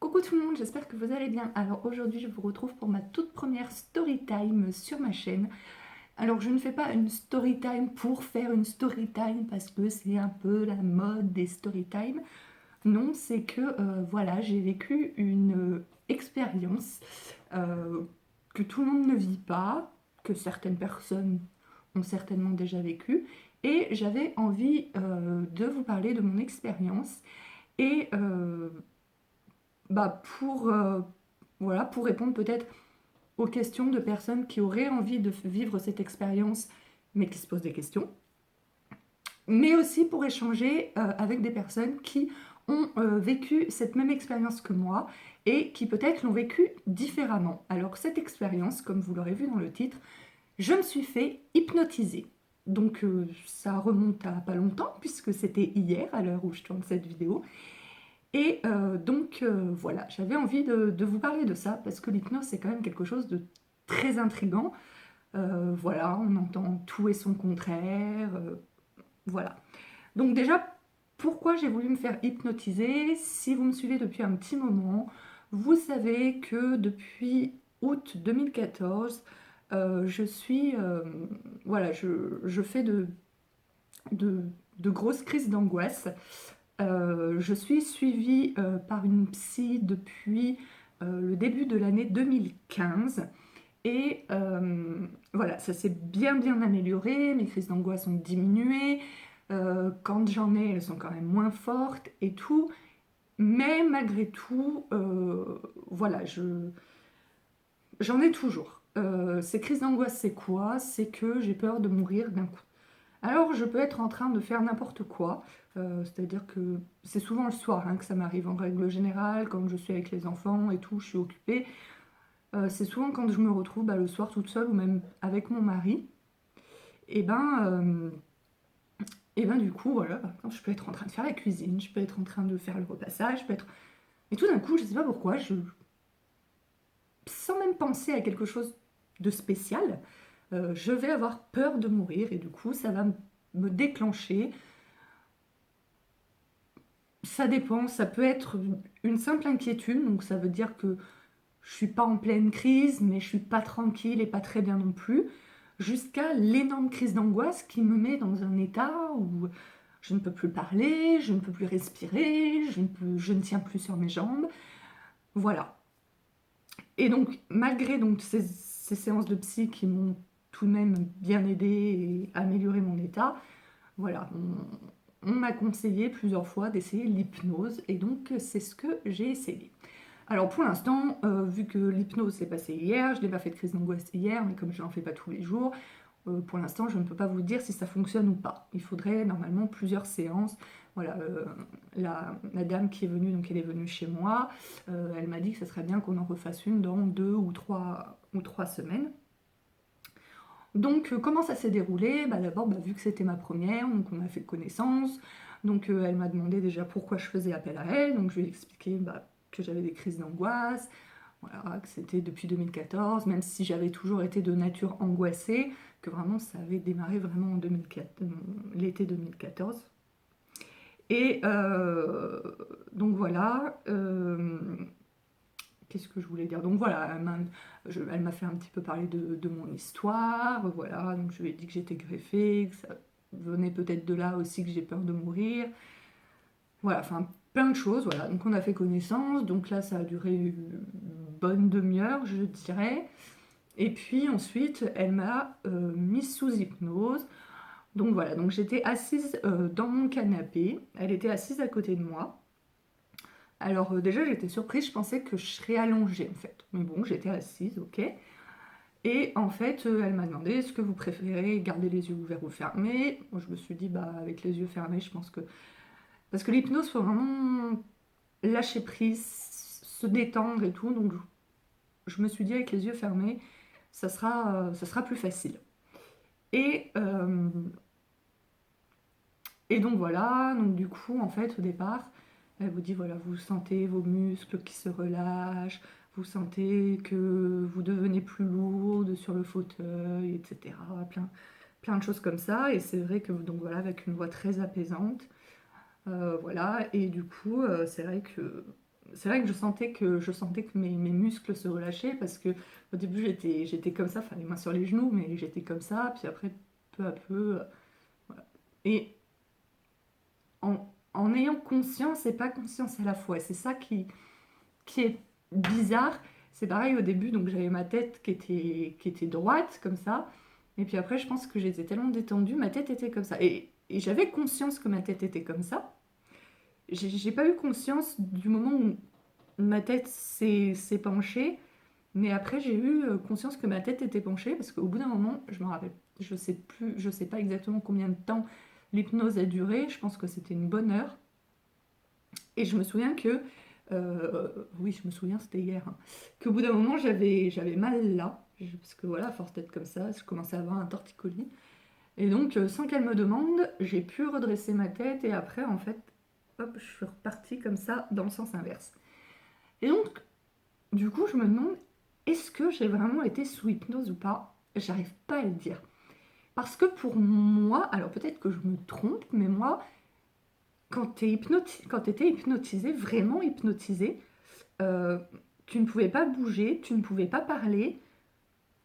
Coucou tout le monde, j'espère que vous allez bien. Alors aujourd'hui je vous retrouve pour ma toute première story time sur ma chaîne. Alors je ne fais pas une story time pour faire une story time parce que c'est un peu la mode des story time. Non, c'est que voilà, j'ai vécu une expérience que tout le monde ne vit pas, que certaines personnes ont certainement déjà vécu. Et j'avais envie de vous parler de mon expérience et voilà, pour répondre peut-être aux questions de personnes qui auraient envie de vivre cette expérience, mais qui se posent des questions, mais aussi pour échanger avec des personnes qui ont vécu cette même expérience que moi et qui peut-être l'ont vécue différemment. Alors cette expérience, comme vous l'aurez vu dans le titre, je me suis fait hypnotiser. Donc ça remonte à pas longtemps puisque c'était hier à l'heure où je tourne cette vidéo. Et voilà, j'avais envie de vous parler de ça parce que l'hypnose c'est quand même quelque chose de très intriguant. Voilà, on entend tout et son contraire. Voilà. Donc déjà, pourquoi j'ai voulu me faire hypnotiser? Si vous me suivez depuis un petit moment, vous savez que depuis août 2014, je suis, voilà, je fais de, de grosses crises d'angoisse. Je suis suivie par une psy depuis le début de l'année 2015 et voilà, ça s'est bien amélioré, mes crises d'angoisse ont diminué, quand j'en ai, elles sont quand même moins fortes et tout, mais malgré tout, voilà, j'en ai toujours. Ces crises d'angoisse, c'est quoi? C'est que j'ai peur de mourir d'un coup. Alors, je peux être en train de faire n'importe quoi, c'est-à-dire que c'est souvent le soir hein, que ça m'arrive en règle générale, quand je suis avec les enfants et tout, je suis occupée. C'est souvent quand je me retrouve le soir toute seule ou même avec mon mari. Et ben, euh, et ben du coup, voilà, je peux être en train de faire la cuisine, je peux être en train de faire le repassage, je peux être... Et tout d'un coup, je sais pas pourquoi, sans même penser à quelque chose de spécial, je vais avoir peur de mourir et du coup, ça va me déclencher. Ça dépend, ça peut être une simple inquiétude, donc ça veut dire que je suis pas en pleine crise, mais je suis pas tranquille et pas très bien non plus, jusqu'à l'énorme crise d'angoisse qui me met dans un état où je ne peux plus parler, je ne peux plus respirer, je ne tiens plus sur mes jambes, voilà. Et donc, malgré donc, ces séances de psy qui m'ont tout de même bien aidé et amélioré mon état, voilà, on m'a conseillé plusieurs fois d'essayer l'hypnose et donc c'est ce que j'ai essayé. Alors pour l'instant, vu que l'hypnose s'est passée hier, je n'ai pas fait de crise d'angoisse hier, mais comme je n'en fais pas tous les jours, pour l'instant je ne peux pas vous dire si ça fonctionne ou pas. Il faudrait normalement plusieurs séances. Voilà, la dame qui est venue, donc elle est venue chez moi, elle m'a dit que ce serait bien qu'on en refasse une dans 2 ou 3 semaines. Donc, comment ça s'est déroulé? D'abord, vu que c'était ma première, donc on a fait connaissance. Donc, elle m'a demandé déjà pourquoi je faisais appel à elle. Donc, je lui ai expliqué que j'avais des crises d'angoisse, voilà, que c'était depuis 2014, même si j'avais toujours été de nature angoissée, que vraiment ça avait démarré vraiment en 2004, l'été 2014. Et donc voilà. Qu'est-ce que je voulais dire? Donc voilà, elle m'a fait un petit peu parler de mon histoire, voilà, donc je lui ai dit que j'étais greffée, que ça venait peut-être de là aussi que j'ai peur de mourir, voilà, enfin plein de choses, voilà, donc on a fait connaissance, donc là ça a duré une bonne demi-heure, je dirais, et puis ensuite elle m'a mise sous hypnose, donc voilà, donc j'étais assise dans mon canapé, elle était assise à côté de moi. Alors déjà j'étais surprise, je pensais que je serais allongée en fait. Mais bon, j'étais assise, ok. Et en fait, elle m'a demandé est-ce que vous préférez garder les yeux ouverts ou fermés. Moi, je me suis dit avec les yeux fermés, je pense que parce que l'hypnose faut vraiment lâcher prise, se détendre et tout. Donc je me suis dit avec les yeux fermés, ça sera plus facile. Et euh, et donc voilà, donc du coup en fait au départ, elle vous dit voilà, vous sentez vos muscles qui se relâchent, vous sentez que vous devenez plus lourde sur le fauteuil, etc. Plein de choses comme ça. Et c'est vrai que donc voilà, avec une voix très apaisante, voilà. Et du coup, c'est vrai que c'est vrai que je sentais que mes muscles se relâchaient parce que au début j'étais comme ça, enfin les mains sur les genoux, mais j'étais comme ça, puis après peu à peu, voilà. Et en ayant conscience et pas conscience à la fois, c'est ça qui est bizarre. C'est pareil au début, donc j'avais ma tête qui était droite comme ça, et puis après je pense que j'étais tellement détendue, ma tête était comme ça, et j'avais conscience que ma tête était comme ça. J'ai pas eu conscience du moment où ma tête s'est penchée, mais après j'ai eu conscience que ma tête était penchée parce qu'au bout d'un moment, je me rappelle, je sais plus, je sais pas exactement combien de temps l'hypnose a duré, je pense que c'était une bonne heure. Et je me souviens que, oui, je me souviens, c'était hier, hein, qu'au bout d'un moment j'avais mal là, parce que voilà, à force d'être comme ça, je commençais à avoir un torticolis. Et donc, sans qu'elle me demande, j'ai pu redresser ma tête et après, en fait, hop, je suis repartie comme ça dans le sens inverse. Et donc, du coup, je me demande, est-ce que j'ai vraiment été sous hypnose ou pas? J'arrive pas à le dire. Parce que pour moi, alors peut-être que je me trompe, mais moi, quand t'étais hypnotisé, vraiment hypnotisé, euh, tu ne pouvais pas bouger, tu ne pouvais pas parler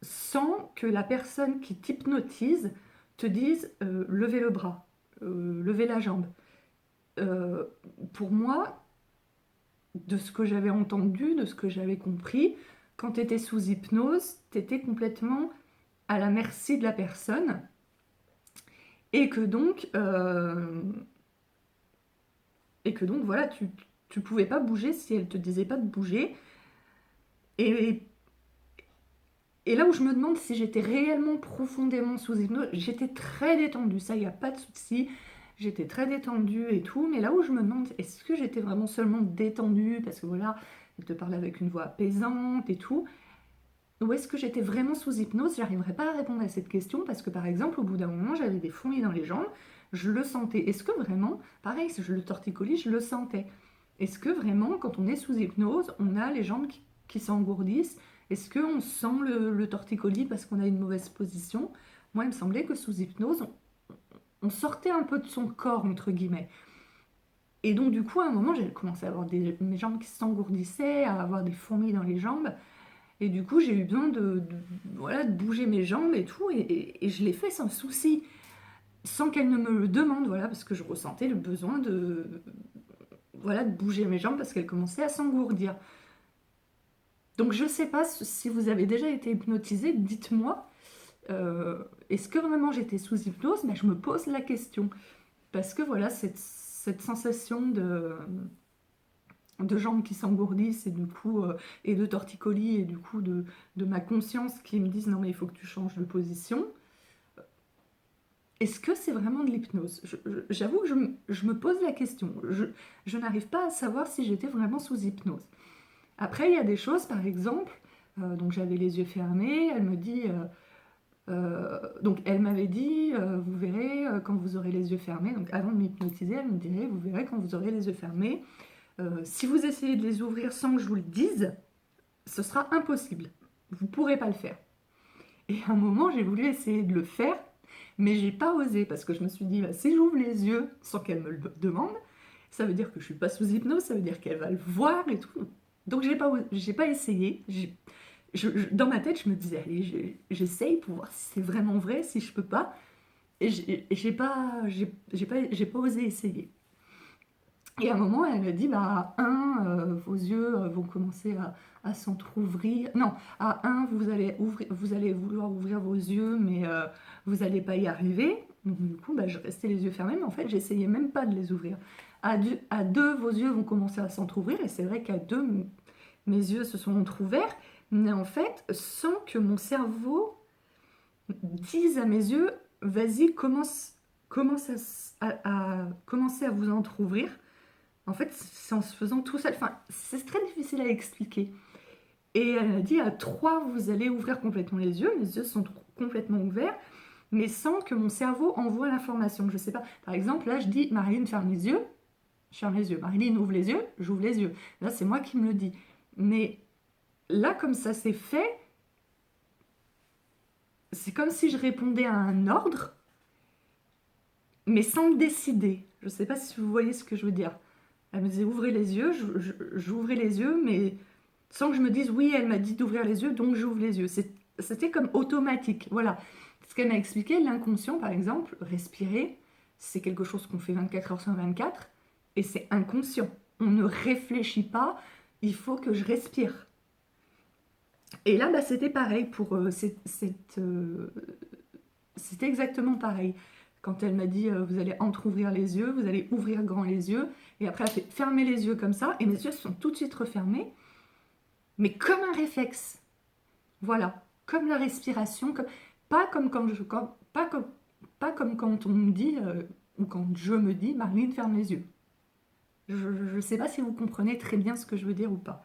sans que la personne qui t'hypnotise te dise levez le bras, levez la jambe. Euh, pour moi, de ce que j'avais entendu, de ce que j'avais compris, quand tu étais sous hypnose, tu étais complètement à la merci de la personne et que donc, voilà, tu pouvais pas bouger si elle te disait pas de bouger. Et, et là où je me demande si j'étais réellement profondément sous hypnose, j'étais très détendue, ça, il n'y a pas de souci. J'étais très détendue et tout, mais là où je me demande, est-ce que j'étais vraiment seulement détendue parce que voilà, elle te parlait avec une voix apaisante et tout, ou est-ce que j'étais vraiment sous hypnose? J'arriverai pas à répondre à cette question parce que par exemple, au bout d'un moment, j'avais des fourmis dans les jambes, je le sentais. Est-ce que vraiment, pareil, si je le torticolis, je le sentais? Est-ce que vraiment, quand on est sous hypnose, on a les jambes qui s'engourdissent? Est-ce qu'on sent le torticolis parce qu'on a une mauvaise position? Moi, il me semblait que sous hypnose, on sortait un peu de son corps, entre guillemets. Et donc, du coup, à un moment, j'ai commencé à avoir mes jambes qui s'engourdissaient, à avoir des fourmis dans les jambes. Et du coup, j'ai eu besoin voilà, de bouger mes jambes et tout. Et je l'ai fait sans souci, sans qu'elle ne me le demande, voilà, parce que je ressentais le besoin voilà, de bouger mes jambes parce qu'elles commençaient à s'engourdir. Donc, je sais pas si vous avez déjà été hypnotisé, dites-moi. Est-ce que vraiment j'étais sous hypnose? Ben, je me pose la question. Parce que voilà, cette sensation de jambes qui s'engourdissent et du coup et de torticolis et du coup de ma conscience qui me disent non mais il faut que tu changes de position. Est-ce que c'est vraiment de l'hypnose? J'avoue que je me pose la question. Je n'arrive pas à savoir si j'étais vraiment sous hypnose. Après, il y a des choses, par exemple, donc j'avais les yeux fermés, elle me dit, donc elle m'avait dit, vous verrez quand vous aurez les yeux fermés, donc avant de m'hypnotiser, elle me dirait, vous verrez quand vous aurez les yeux fermés, si vous essayez de les ouvrir sans que je vous le dise, ce sera impossible. Vous ne pourrez pas le faire. Et à un moment, j'ai voulu essayer de le faire, mais j'ai pas osé parce que je me suis dit, bah, si j'ouvre les yeux sans qu'elle me le demande, ça veut dire que je suis pas sous hypnose, ça veut dire qu'elle va le voir et tout. Donc j'ai pas essayé. Dans ma tête, je me disais, allez, j'essaye pour voir si c'est vraiment vrai, si je peux pas. Et j'ai pas osé essayer. Et à un moment, elle me dit, bah, vos yeux vont commencer à s'entrouvrir. Non, à vous allez vouloir ouvrir vos yeux, mais vous n'allez pas y arriver. Donc, du coup, bah, je restais les yeux fermés, mais en fait, j'essayais même pas de les ouvrir. À deux, vos yeux vont commencer à s'entrouvrir, et c'est vrai qu'à deux, mes yeux se sont entrouverts, mais en fait, sans que mon cerveau dise à mes yeux, vas-y, commence commencer à vous entrouvrir. En fait, c'est en se faisant tout seul. Enfin, c'est très difficile à expliquer. Et elle a dit à 3, vous allez ouvrir complètement les yeux. Mes yeux sont complètement ouverts, mais sans que mon cerveau envoie l'information. Je sais pas. Par exemple, là, je dis Marilyn, ferme les yeux. Je ferme les yeux. Marilyn, ouvre les yeux. J'ouvre les yeux. Là, c'est moi qui me le dis. Mais là, comme ça s'est fait, c'est comme si je répondais à un ordre, mais sans le décider. Je sais pas si vous voyez ce que je veux dire. Elle me disait ouvrez les yeux, j'ouvrais les yeux, mais sans que je me dise oui, elle m'a dit d'ouvrir les yeux, donc j'ouvre les yeux. C'était comme automatique. Voilà. Ce qu'elle m'a expliqué, l'inconscient par exemple, respirer, c'est quelque chose qu'on fait 24 heures sur 24 et c'est inconscient. On ne réfléchit pas, il faut que je respire. Et là, bah, c'était pareil pour c'était exactement pareil. Quand elle m'a dit vous allez entrouvrir les yeux, vous allez ouvrir grand les yeux, et après elle fait fermer les yeux comme ça, et mes yeux sont tout de suite refermés, mais comme un réflexe. Voilà, comme la respiration, pas comme quand pas comme quand on me dit ou quand je me dis Marlene ferme les yeux. Je ne sais pas si vous comprenez très bien ce que je veux dire ou pas.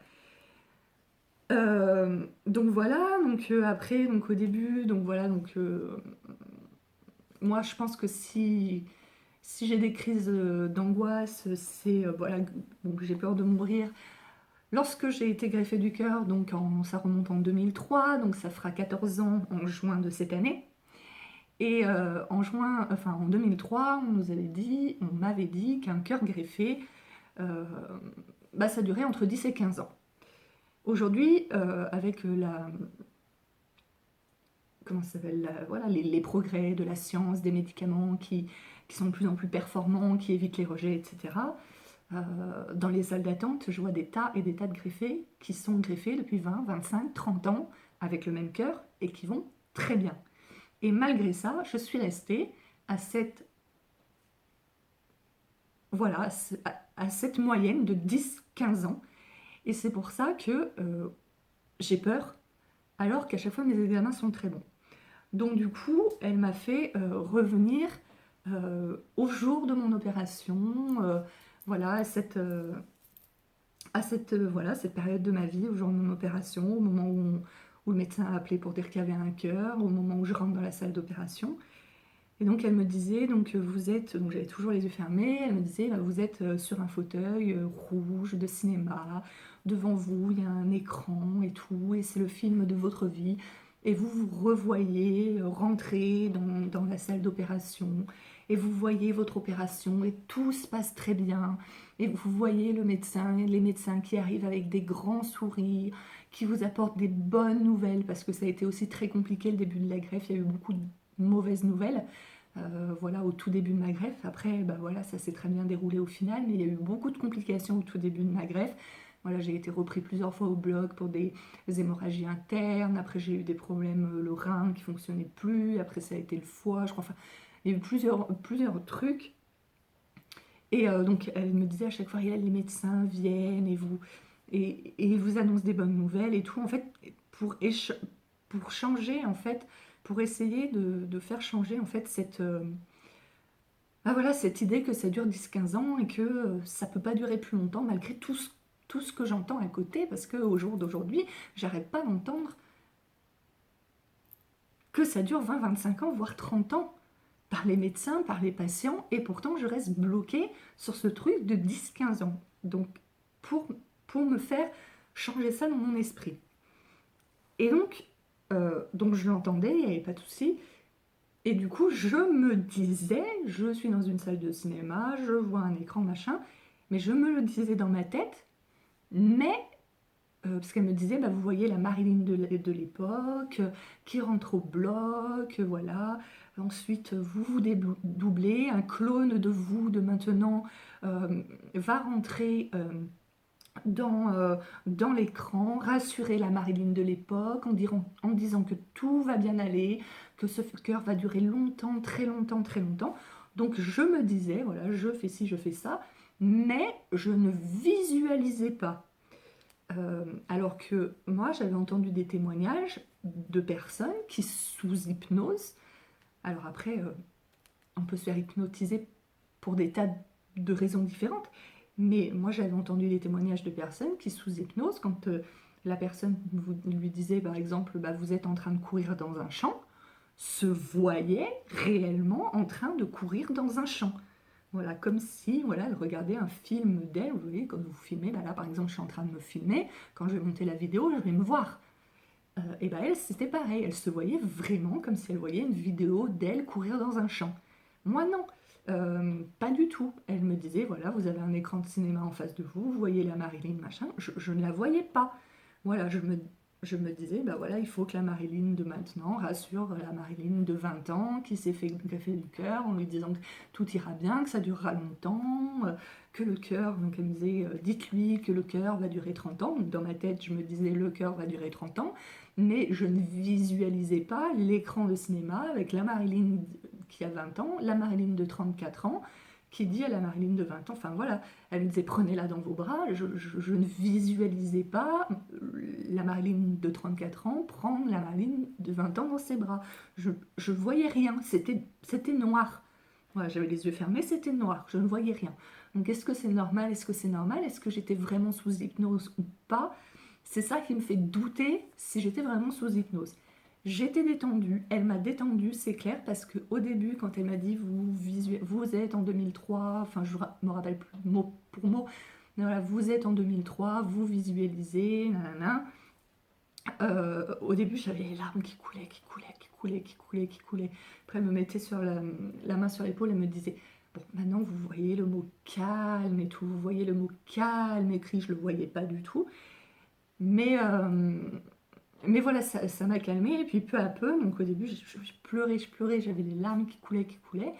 Donc voilà, donc après, donc au début, donc voilà, donc moi je pense que si j'ai des crises d'angoisse, c'est voilà, donc j'ai peur de mourir. Lorsque j'ai été greffée du cœur, donc ça remonte en 2003, donc ça fera 14 ans en juin de cette année. Et en 2003, on m'avait dit qu'un cœur greffé, euh, bah, ça durait entre 10 et 15 ans. Aujourd'hui, avec comment ça s'appelle, voilà, les progrès de la science, des médicaments qui sont de plus en plus performants, qui évitent les rejets, etc. Dans les salles d'attente, je vois des tas et des tas de greffés qui sont greffés depuis 20, 25, 30 ans avec le même cœur et qui vont très bien. Et malgré ça, je suis restée à cette, voilà, à cette moyenne de 10-15 ans. Et c'est pour ça que j'ai peur, alors qu'à chaque fois mes examens sont très bons. Donc du coup, elle m'a fait revenir au jour de mon opération, voilà, voilà, cette période de ma vie, au jour de mon opération, au moment où le médecin a appelé pour dire qu'il y avait un cœur, au moment où je rentre dans la salle d'opération. Et donc elle me disait, donc vous êtes, donc j'avais toujours les yeux fermés, elle me disait, bah, vous êtes sur un fauteuil rouge de cinéma, devant vous il y a un écran et tout, et c'est le film de votre vie, et vous vous revoyez rentrer dans la salle d'opération, et vous voyez votre opération, et tout se passe très bien, et vous voyez le médecin, les médecins qui arrivent avec des grands sourires, qui vous apportent des bonnes nouvelles, parce que ça a été aussi très compliqué le début de la greffe, il y a eu beaucoup de mauvaises nouvelles. Voilà, au tout début de ma greffe. Après, bah, voilà, ça s'est très bien déroulé au final, mais il y a eu beaucoup de complications au tout début de ma greffe. Voilà, j'ai été repris plusieurs fois au bloc pour des hémorragies internes. Après, j'ai eu des problèmes, le rein qui fonctionnait plus. Après, ça a été le foie, je crois. Enfin, il y a eu plusieurs trucs. Et donc, elle me disait à chaque fois, les médecins viennent et ils vous annoncent des bonnes nouvelles et tout. En fait, pour, pour changer, en fait, pour essayer de faire changer, en fait, ah, voilà, cette idée que ça dure 10-15 ans et que ça peut pas durer plus longtemps malgré tout ce que j'entends à côté, parce qu'au jour d'aujourd'hui, j'arrête pas d'entendre que ça dure 20-25 ans, voire 30 ans, par les médecins, par les patients, et pourtant je reste bloquée sur ce truc de 10-15 ans. Donc, pour, pour me faire changer ça dans mon esprit. Et donc je l'entendais, il n'y avait pas de souci. Et du coup, je me disais, je suis dans une salle de cinéma, je vois un écran, machin, mais je me le disais dans ma tête, mais parce qu'elle me disait, bah, vous voyez la Marilyn de l'époque, qui rentre au bloc, voilà. Ensuite, vous vous doublez, un clone de vous de maintenant va rentrer dans l'écran, rassurer la Marilyn de l'époque en disant que tout va bien aller, que ce cœur va durer longtemps, très longtemps, très longtemps. Donc je me disais, voilà, je fais ci, je fais ça, mais je ne visualisais pas. Alors que moi, j'avais entendu des témoignages de personnes qui, sous hypnose, alors après, on peut se faire hypnotiser pour des tas de raisons différentes, mais moi, j'avais entendu des témoignages de personnes qui, sous hypnose, quand la personne lui disait, par exemple, bah, vous êtes en train de courir dans un champ, se voyait réellement en train de courir dans un champ. Voilà, comme si, voilà, elle regardait un film d'elle, vous voyez, comme vous filmez, bah là par exemple je suis en train de me filmer, quand je vais monter la vidéo, je vais me voir. Et bah elle, c'était pareil, elle se voyait vraiment comme si elle voyait une vidéo d'elle courir dans un champ. Moi non, pas du tout. Elle me disait, voilà, vous avez un écran de cinéma en face de vous, vous voyez la Marilyn, machin. Je ne la voyais pas. Voilà, je me disais, bah voilà, il faut que la Marilyn de maintenant rassure la Marilyn de 20 ans qui s'est fait greffer du cœur en lui disant que tout ira bien, que ça durera longtemps, que le cœur, donc elle me disait, dites-lui que le cœur va durer 30 ans. Donc dans ma tête, je me disais, le cœur va durer 30 ans, mais je ne visualisais pas l'écran de cinéma avec la Marilyn qui a 20 ans, la Marilyn de 34 ans, qui dit à la Marilyn de 20 ans, enfin voilà, elle me disait prenez-la dans vos bras, je ne visualisais pas la Marilyn de 34 ans prendre la Marilyn de 20 ans dans ses bras. Je voyais rien, c'était noir. Voilà, j'avais les yeux fermés, c'était noir, je ne voyais rien. Donc est-ce que c'est normal, est-ce que c'est normal, est-ce que j'étais vraiment sous hypnose ou pas? C'est ça qui me fait douter si j'étais vraiment sous hypnose. J'étais détendue, elle m'a détendue, c'est clair, parce qu'au début, quand elle m'a dit vous êtes en 2003, enfin je me rappelle plus mot pour mot, mais voilà, vous êtes en 2003, vous visualisez, nanana. Au début, j'avais les larmes qui coulaient, qui coulaient, qui coulaient, qui coulaient, qui coulaient. Après, elle me mettait sur la main sur l'épaule et me disait bon, maintenant vous voyez le mot calme et tout, vous voyez le mot calme écrit, je le voyais pas du tout. Mais, mais voilà, ça m'a calmée. Et puis peu à peu, donc au début, je pleurais, j'avais les larmes qui coulaient, qui coulaient.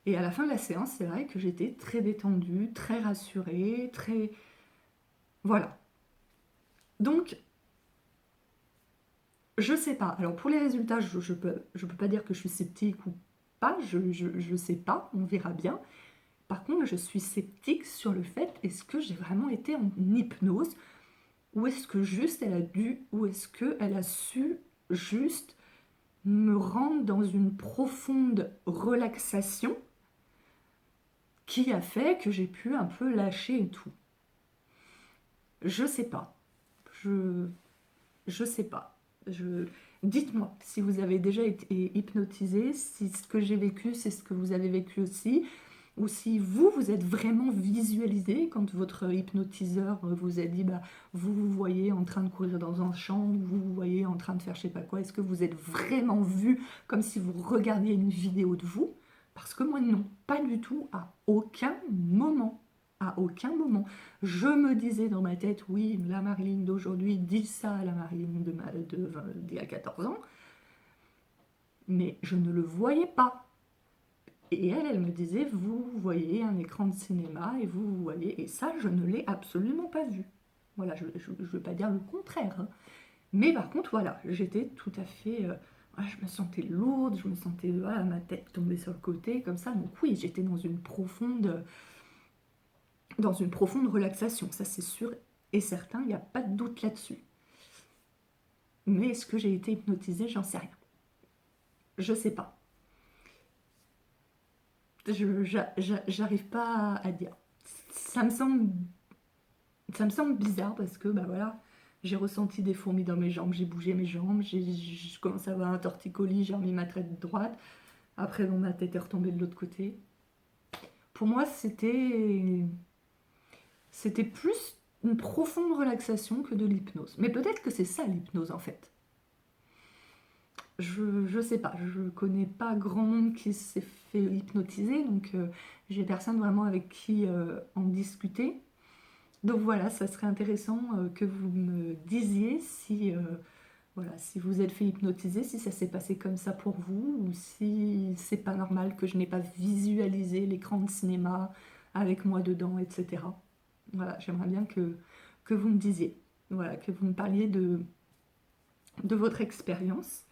Et à la fin de la séance, c'est vrai que j'étais très détendue, très rassurée, très... Voilà. Donc, je sais pas. Alors pour les résultats, je peux pas dire que je suis sceptique ou pas, je sais pas, on verra bien. Par contre, je suis sceptique sur le fait, est-ce que j'ai vraiment été en hypnose? Ou est-ce que juste elle a dû, ou est-ce qu'elle a su juste me rendre dans une profonde relaxation qui a fait que j'ai pu un peu lâcher et tout. Je sais pas. Je sais pas. Dites-moi si vous avez déjà été hypnotisé, si ce que j'ai vécu, c'est ce que vous avez vécu aussi, ou si vous êtes vraiment visualisé quand votre hypnotiseur vous a dit, bah, vous voyez en train de courir dans un champ, vous voyez en train de faire je sais pas quoi, est-ce que vous êtes vraiment vu comme si vous regardiez une vidéo de vous? Parce que moi non, pas du tout, à aucun moment. À aucun moment. Je me disais dans ma tête, oui, la Marilyn d'aujourd'hui dit ça à la Marilyn d'il y a 14 ans, mais je ne le voyais pas. Et elle me disait, vous voyez un écran de cinéma et vous voyez, et ça, je ne l'ai absolument pas vu. Voilà, je ne veux pas dire le contraire, hein. Mais par contre, voilà, j'étais tout à fait... voilà, je me sentais lourde, je me sentais, voilà, ma tête tombée sur le côté, comme ça. Donc oui, j'étais dans une profonde relaxation, ça c'est sûr et certain, il n'y a pas de doute là-dessus. Mais est-ce que j'ai été hypnotisée? J'en sais rien. Je sais pas. J'arrive pas à dire. Ça me semble, ça me semble bizarre parce que, bah voilà, j'ai ressenti des fourmis dans mes jambes, j'ai bougé mes jambes, je commence à avoir un torticolis, j'ai remis ma tête droite. Après, bon, ma tête est retombée de l'autre côté. Pour moi, c'était plus une profonde relaxation que de l'hypnose. Mais peut-être que c'est ça l'hypnose en fait. Je sais pas, je connais pas grand monde qui s'est fait hypnotiser, donc j'ai personne vraiment avec qui en discuter. Donc voilà, ça serait intéressant que vous me disiez si, voilà, si vous êtes fait hypnotiser, si ça s'est passé comme ça pour vous, ou si c'est pas normal que je n'ai pas visualisé l'écran de cinéma avec moi dedans, etc. Voilà, j'aimerais bien que vous me disiez, voilà, que vous me parliez de votre expérience.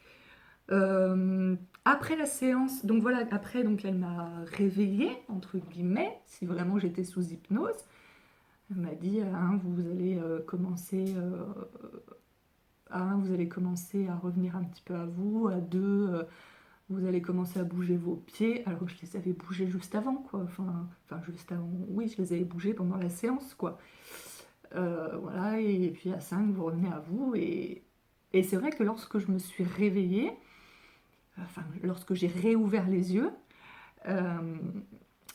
Après la séance, donc voilà, après donc elle m'a réveillée, entre guillemets, si vraiment j'étais sous hypnose. Elle m'a dit, hein, vous allez commencer à revenir un petit peu à vous, à deux, vous allez commencer à bouger vos pieds, alors que je les avais bougés juste avant, quoi. Enfin juste avant, oui, je les avais bougés pendant la séance, quoi. Voilà, et puis à 5, vous revenez à vous, et c'est vrai que lorsque je me suis réveillée, enfin, lorsque j'ai réouvert les yeux, euh,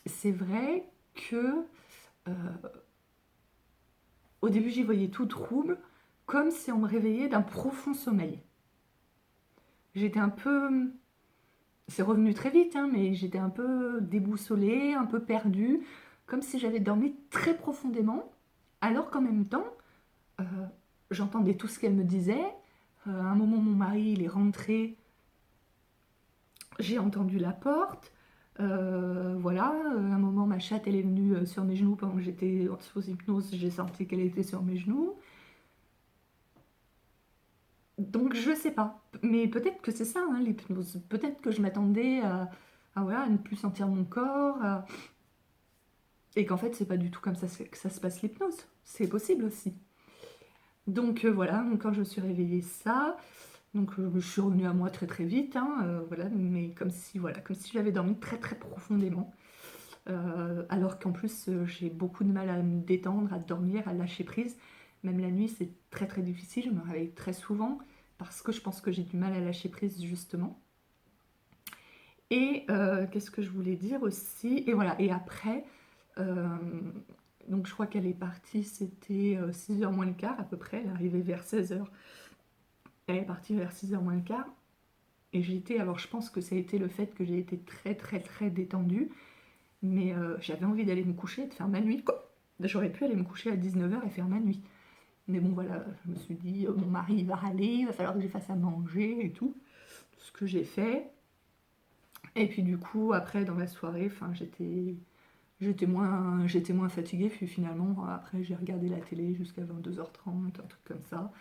c'est vrai que euh, au début j'y voyais tout trouble, comme si on me réveillait d'un profond sommeil. J'étais un peu c'est revenu très vite, hein, mais j'étais un peu déboussolée, un peu perdue, comme si j'avais dormi très profondément, alors qu'en même temps, euh, j'entendais tout ce qu'elle me disait. À un moment, mon mari, il est rentré, j'ai entendu la porte. Voilà, à un moment, ma chatte, elle est venue sur mes genoux pendant que j'étais sous hypnose, j'ai senti qu'elle était sur mes genoux. Donc je sais pas, mais peut-être que c'est ça, hein, l'hypnose. Peut-être que je m'attendais voilà, à ne plus sentir mon corps, et qu'en fait c'est pas du tout comme ça que ça se passe l'hypnose. C'est possible aussi. Donc voilà, donc quand je me suis réveillée ça, donc je suis revenue à moi très très vite, hein, voilà, mais comme si j'avais dormi très très profondément. Alors qu'en plus j'ai beaucoup de mal à me détendre, à dormir, à lâcher prise. Même la nuit c'est très très difficile, je me réveille très souvent parce que je pense que j'ai du mal à lâcher prise justement. Et qu'est-ce que je voulais dire aussi? Et voilà, et après, euh, donc je crois qu'elle est partie, c'était 6h moins le quart à peu près, elle est arrivée vers 16h. Elle est partie vers 6h moins le quart. Et j'étais, alors je pense que ça a été le fait que j'ai été très très très détendue, mais j'avais envie d'aller me coucher et de faire ma nuit, quoi. J'aurais pu aller me coucher à 19h et faire ma nuit. Mais bon voilà, je me suis dit, mon mari il va râler, il va falloir que je fasse à manger et tout. Ce que j'ai fait. Et puis du coup, après, dans la soirée, enfin, j'étais moins fatiguée, puis finalement, après, j'ai regardé la télé jusqu'à 22h30, un truc comme ça.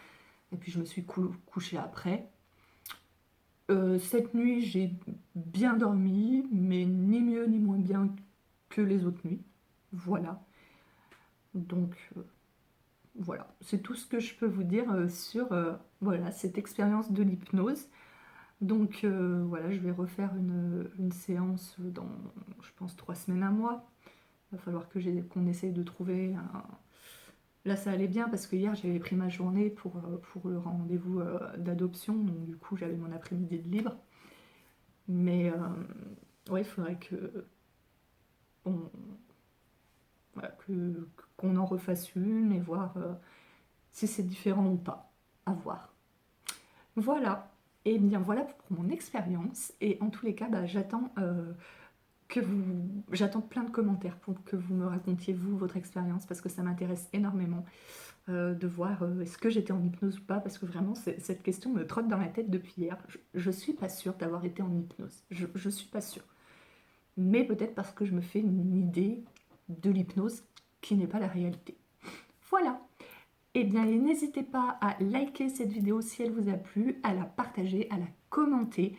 Et puis je me suis couchée après. Cette nuit, j'ai bien dormi, mais ni mieux ni moins bien que les autres nuits. Voilà. Donc voilà, c'est tout ce que je peux vous dire sur voilà, cette expérience de l'hypnose. Donc voilà, je vais refaire une séance dans, je pense, 3 semaines, un mois. Il va falloir qu'on essaye de trouver un... Là, ça allait bien parce que hier, j'avais pris ma journée pour le rendez-vous d'adoption. Donc du coup, j'avais mon après-midi de libre. Mais ouais, il faudrait on- voilà, qu'on en refasse une et voir si c'est différent ou pas. À voir. Voilà. Et bien voilà pour mon expérience. Et en tous les cas, bah, j'attends plein de commentaires pour que vous me racontiez vous votre expérience parce que ça m'intéresse énormément de voir est-ce que j'étais en hypnose ou pas parce que vraiment cette question me trotte dans la tête depuis hier. Je suis pas sûre d'avoir été en hypnose. Je suis pas sûre. Mais peut-être parce que je me fais une idée de l'hypnose qui n'est pas la réalité. Voilà. Eh bien, n'hésitez pas à liker cette vidéo si elle vous a plu, à la partager, à la commenter,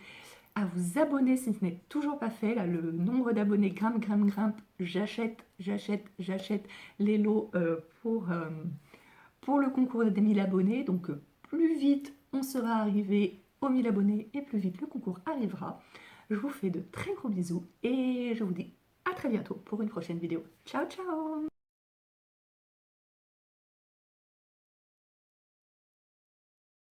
à vous abonner si ce n'est toujours pas fait. Là, le nombre d'abonnés grimpe, grimpe, grimpe. J'achète les lots pour le concours des 1000 abonnés. Donc, plus vite on sera arrivé aux 1000 abonnés et plus vite le concours arrivera. Je vous fais de très gros bisous et je vous dis à très bientôt pour une prochaine vidéo. Ciao, ciao!